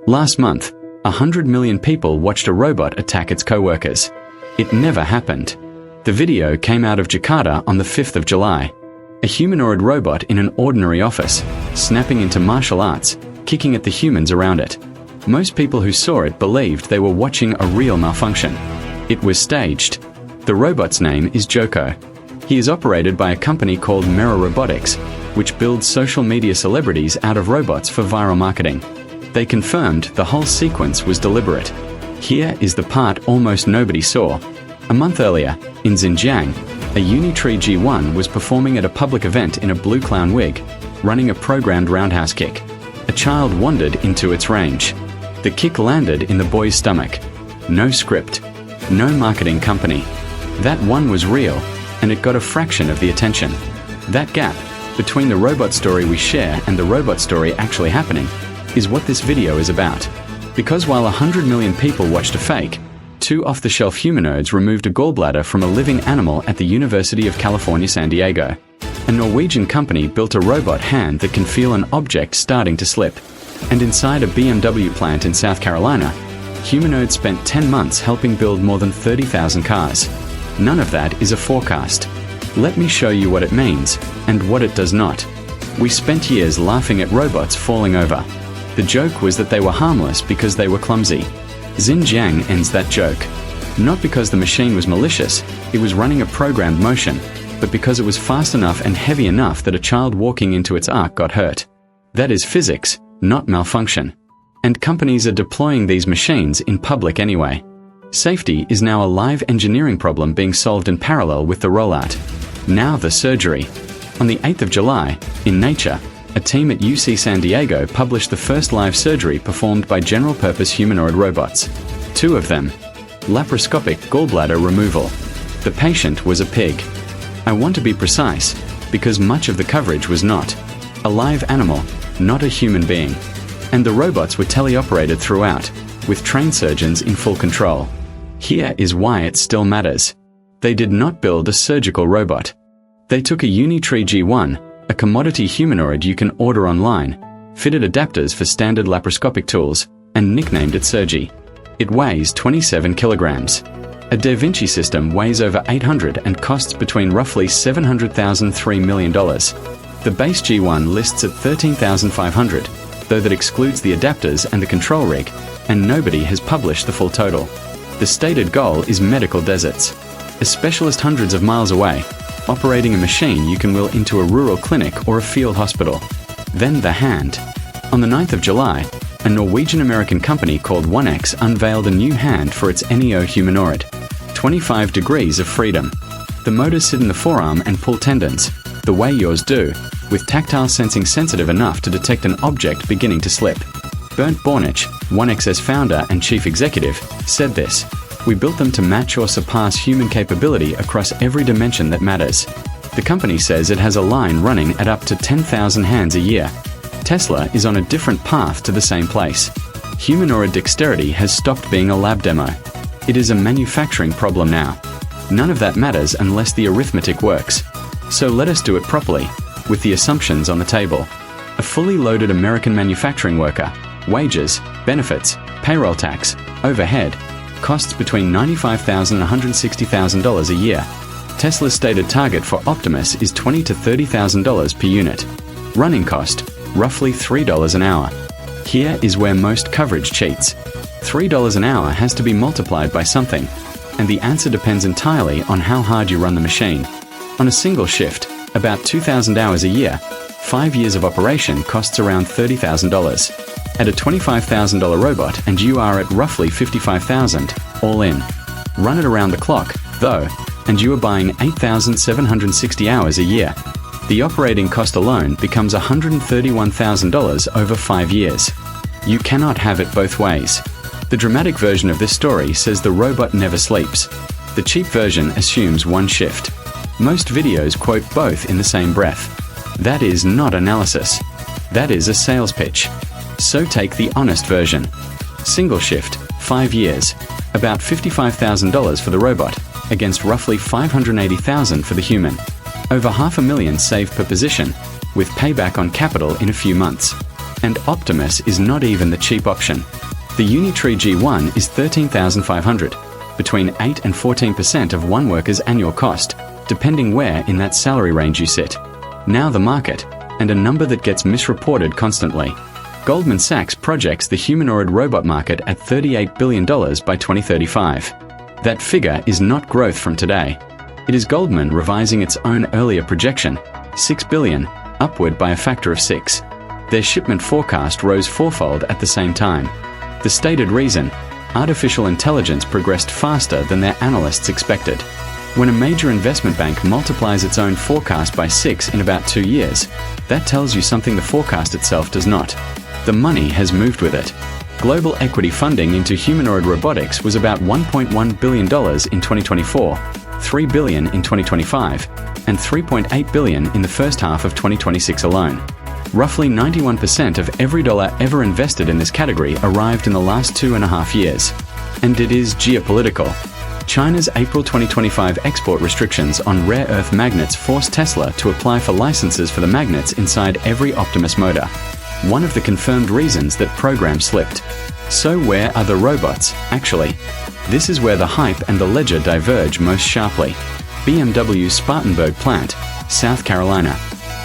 Last month, 100 million people watched a robot attack its co-workers. It never happened. The video came out of Jakarta on the 5th of July. A humanoid robot in an ordinary office, snapping into martial arts, kicking at the humans around it. Most people who saw it believed they were watching a real malfunction. It was staged. The robot's name is Joko. He is operated by a company called Robotics, which builds social media celebrities out of robots for viral marketing. They confirmed the whole sequence was deliberate. Here is the part almost nobody saw. A month earlier, in Xinjiang, a Unitree G1 was performing at a public event in a blue clown wig, running a programmed roundhouse kick. A child wandered into its range. The kick landed in the boy's stomach. No script. No marketing company. That one was real, and it got a fraction of the attention. That gap between the robot story we share and the robot story actually happening is what this video is about. Because while 100 million people watched a fake, 2 off-the-shelf humanoids removed a gallbladder from a living animal at the University of California, San Diego. A Norwegian company built a robot hand that can feel an object starting to slip. And inside a BMW plant in South Carolina, humanoids spent 10 months helping build more than 30,000 cars. None of that is a forecast. Let me show you what it means, and what it does not. We spent years laughing at robots falling over. The joke was that they were harmless because they were clumsy. Xinjiang ends that joke. Not because the machine was malicious, it was running a programmed motion, but because it was fast enough and heavy enough that a child walking into its arc got hurt. That is physics, not malfunction. And companies are deploying these machines in public anyway. Safety is now a live engineering problem being solved in parallel with the rollout. Now the surgery. On the 8th of July, in Nature, a team at UC San Diego published the first live surgery performed by general-purpose humanoid robots. 2 of them. Laparoscopic gallbladder removal. The patient was a pig. I want to be precise, because much of the coverage was not. A live animal, not a human being. And the robots were teleoperated throughout, with trained surgeons in full control. Here is why it still matters. They did not build a surgical robot. They took a Unitree G1, a commodity humanoid you can order online, fitted adapters for standard laparoscopic tools, and nicknamed it Sergi. It weighs 27 kilograms. A Da Vinci system weighs over 800 and costs between roughly $700,000 and $3 million. The base G1 lists at $13,500, though that excludes the adapters and the control rig, and nobody has published the full total. The stated goal is medical deserts. A specialist hundreds of miles away, operating a machine you can wheel into a rural clinic or a field hospital. Then the hand. On the 9th of July, a Norwegian-American company called 1X unveiled a new hand for its NEO humanoid. 25 degrees of freedom. The motors sit in the forearm and pull tendons, the way yours do, with tactile sensing sensitive enough to detect an object beginning to slip. Bernd Bornich, 1X's founder and chief executive, said this: "We built them to match or surpass human capability across every dimension that matters." The company says it has a line running at up to 10,000 hands a year. Tesla is on a different path to the same place. Humanoid dexterity has stopped being a lab demo. It is a manufacturing problem now. None of that matters unless the arithmetic works. So let us do it properly, with the assumptions on the table. A fully loaded American manufacturing worker, wages, benefits, payroll tax, overhead, costs between $95,000 and $160,000 a year. Tesla's stated target for Optimus is $20,000 to $30,000 per unit. Running cost, roughly $3 an hour. Here is where most coverage cheats. $3 an hour has to be multiplied by something, and the answer depends entirely on how hard you run the machine. On a single shift, about 2,000 hours a year, 5 years of operation costs around $30,000. Add a $25,000 robot and you are at roughly $55,000, all in. Run it around the clock, though, and you are buying 8,760 hours a year. The operating cost alone becomes $131,000 over 5 years. You cannot have it both ways. The dramatic version of this story says the robot never sleeps. The cheap version assumes one shift. Most videos quote both in the same breath. That is not analysis. That is a sales pitch. So take the honest version. Single shift, 5 years, about $55,000 for the robot, against roughly $580,000 for the human. Over $500,000 saved per position, with payback on capital in a few months. And Optimus is not even the cheap option. The Unitree G1 is $13,500, between 8 and 14% of one worker's annual cost, depending where in that salary range you sit. Now the market, and a number that gets misreported constantly. Goldman Sachs projects the humanoid robot market at $38 billion by 2035. That figure is not growth from today. It is Goldman revising its own earlier projection, $6 billion, upward by a factor of 6. Their shipment forecast rose fourfold at the same time. The stated reason: artificial intelligence progressed faster than their analysts expected. When a major investment bank multiplies its own forecast by 6 in about 2 years, that tells you something the forecast itself does not. The money has moved with it. Global equity funding into humanoid robotics was about $1.1 billion in 2024, $3 billion in 2025, and $3.8 billion in the first half of 2026 alone. Roughly 91% of every dollar ever invested in this category arrived in the last 2.5 years. And it is geopolitical. China's April 2025 export restrictions on rare earth magnets forced Tesla to apply for licenses for the magnets inside every Optimus motor. One of the confirmed reasons that program slipped. So where are the robots, actually? This is where the hype and the ledger diverge most sharply. BMW's Spartanburg plant, South Carolina.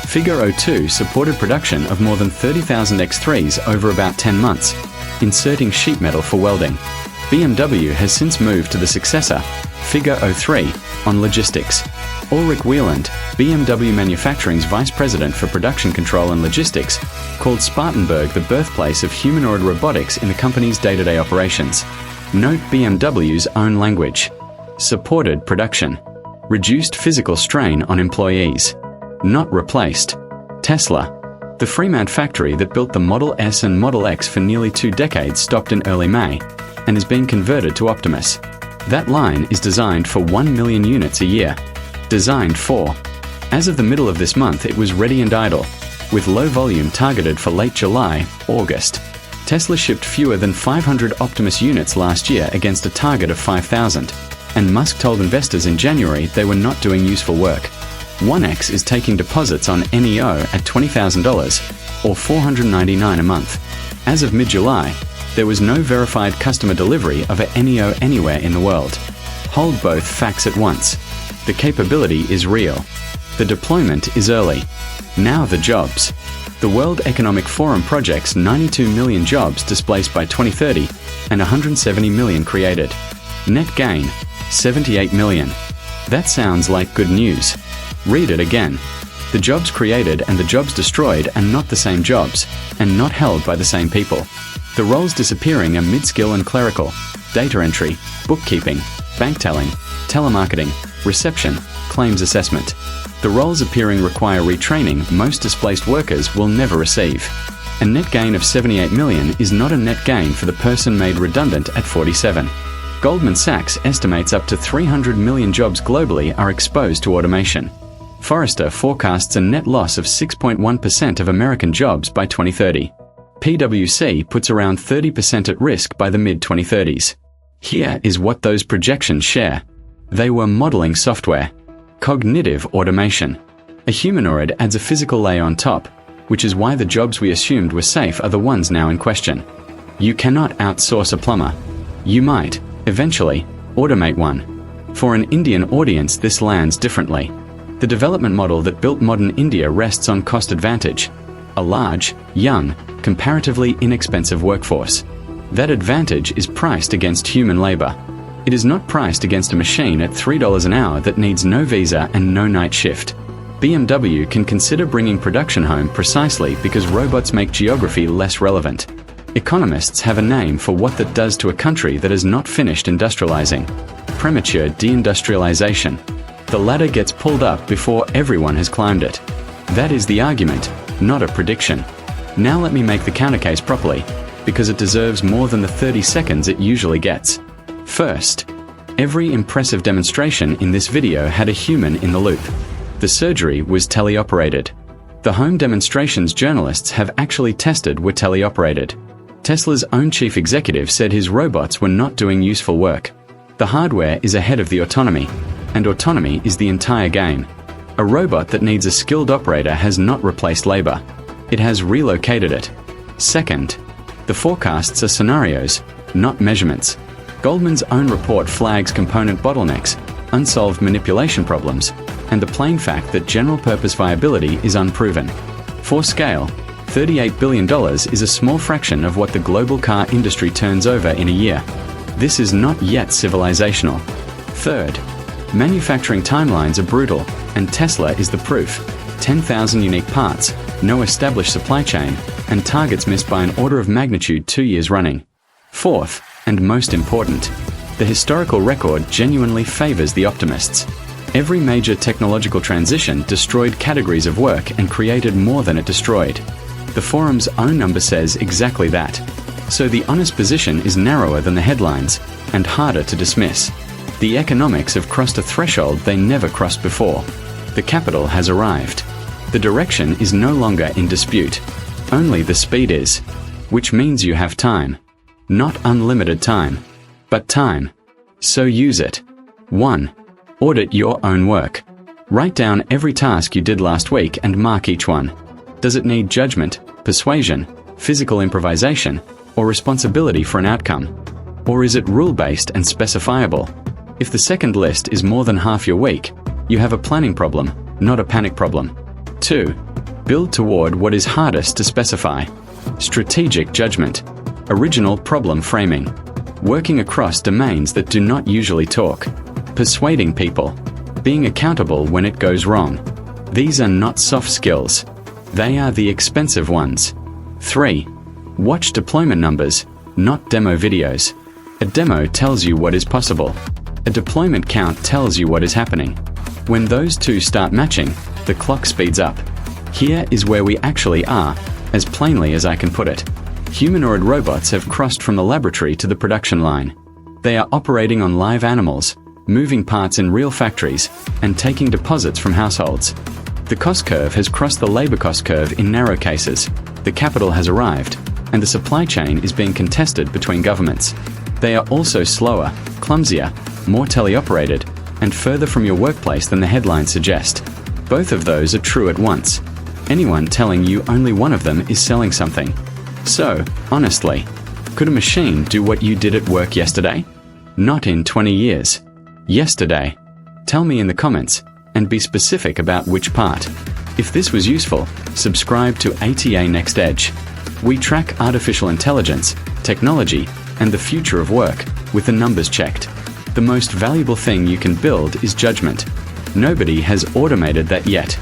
Figure 02 supported production of more than 30,000 X3s over about 10 months, inserting sheet metal for welding. BMW has since moved to the successor, Figure 03, on logistics. Ulrich Wieland, BMW Manufacturing's Vice President for Production Control and Logistics, called Spartanburg the birthplace of humanoid robotics in the company's day-to-day operations. Note BMW's own language. Supported production. Reduced physical strain on employees. Not replaced. Tesla. The Fremont factory that built the Model S and Model X for nearly 2 decades stopped in early May, and is being converted to Optimus. That line is designed for 1 million units a year. Designed for. As of the middle of this month, it was ready and idle, with low volume targeted for late July, August. Tesla shipped fewer than 500 Optimus units last year against a target of 5,000, and Musk told investors in January they were not doing useful work. 1X is taking deposits on NEO at $20,000, or $499 a month. As of mid-July, there was no verified customer delivery of a NEO anywhere in the world. Hold both facts at once. The capability is real. The deployment is early. Now the jobs. The World Economic Forum projects 92 million jobs displaced by 2030 and 170 million created. Net gain, 78 million. That sounds like good news. Read it again. The jobs created and the jobs destroyed are not the same jobs, and not held by the same people. The roles disappearing are mid-skill and clerical, data entry, bookkeeping, bank telling, telemarketing, reception, claims assessment. The roles appearing require retraining most displaced workers will never receive. A net gain of 78 million is not a net gain for the person made redundant at 47. Goldman Sachs estimates up to 300 million jobs globally are exposed to automation. Forrester forecasts a net loss of 6.1% of American jobs by 2030. PwC puts around 30% at risk by the mid-2030s. Here is what those projections share. They were modeling software. Cognitive automation. A humanoid adds a physical layer on top, which is why the jobs we assumed were safe are the ones now in question. You cannot outsource a plumber. You might, eventually, automate one. For an Indian audience, this lands differently. The development model that built modern India rests on cost advantage. A large, young, comparatively inexpensive workforce. That advantage is priced against human labor. It is not priced against a machine at $3 an hour that needs no visa and no night shift. BMW can consider bringing production home precisely because robots make geography less relevant. Economists have a name for what that does to a country that has not finished industrializing. Premature deindustrialization. The ladder gets pulled up before everyone has climbed it. That is the argument, not a prediction. Now let me make the countercase properly, because it deserves more than the 30 seconds it usually gets. First, every impressive demonstration in this video had a human in the loop. The surgery was teleoperated. The home demonstrations journalists have actually tested were teleoperated. Tesla's own chief executive said his robots were not doing useful work. The hardware is ahead of the autonomy, and autonomy is the entire game. A robot that needs a skilled operator has not replaced labor. It has relocated it. Second, the forecasts are scenarios, not measurements. Goldman's own report flags component bottlenecks, unsolved manipulation problems, and the plain fact that general-purpose viability is unproven. For scale, $38 billion is a small fraction of what the global car industry turns over in a year. This is not yet civilizational. Third, manufacturing timelines are brutal, and Tesla is the proof. 10,000 unique parts, no established supply chain, and targets missed by an order of magnitude 2 years running. Fourth, and most important, the historical record genuinely favors the optimists. Every major technological transition destroyed categories of work and created more than it destroyed. The forum's own number says exactly that. So the honest position is narrower than the headlines and harder to dismiss. The economics have crossed a threshold they never crossed before. The capital has arrived. The direction is no longer in dispute. Only the speed is. Which means you have time. Not unlimited time, but time. So use it. 1. Audit your own work. Write down every task you did last week and mark each one. Does it need judgment, persuasion, physical improvisation, or responsibility for an outcome? Or is it rule-based and specifiable? If the second list is more than half your week, you have a planning problem, not a panic problem. 2. Build toward what is hardest to specify. Strategic judgment. Original problem framing. Working across domains that do not usually talk. Persuading people. Being accountable when it goes wrong. These are not soft skills. They are the expensive ones. 3. Watch deployment numbers, not demo videos. A demo tells you what is possible. A deployment count tells you what is happening. When those two start matching, the clock speeds up. Here is where we actually are, as plainly as I can put it. Humanoid robots have crossed from the laboratory to the production line. They are operating on live animals, moving parts in real factories, and taking deposits from households. The cost curve has crossed the labor cost curve in narrow cases. The capital has arrived, and the supply chain is being contested between governments. They are also slower, clumsier, more teleoperated, and further from your workplace than the headlines suggest. Both of those are true at once. Anyone telling you only one of them is selling something. So, honestly, could a machine do what you did at work yesterday? Not in 20 years. Yesterday. Tell me in the comments, and be specific about which part. If this was useful, subscribe to ATA Next Edge. We track artificial intelligence, technology, and the future of work, with the numbers checked. The most valuable thing you can build is judgment. Nobody has automated that yet.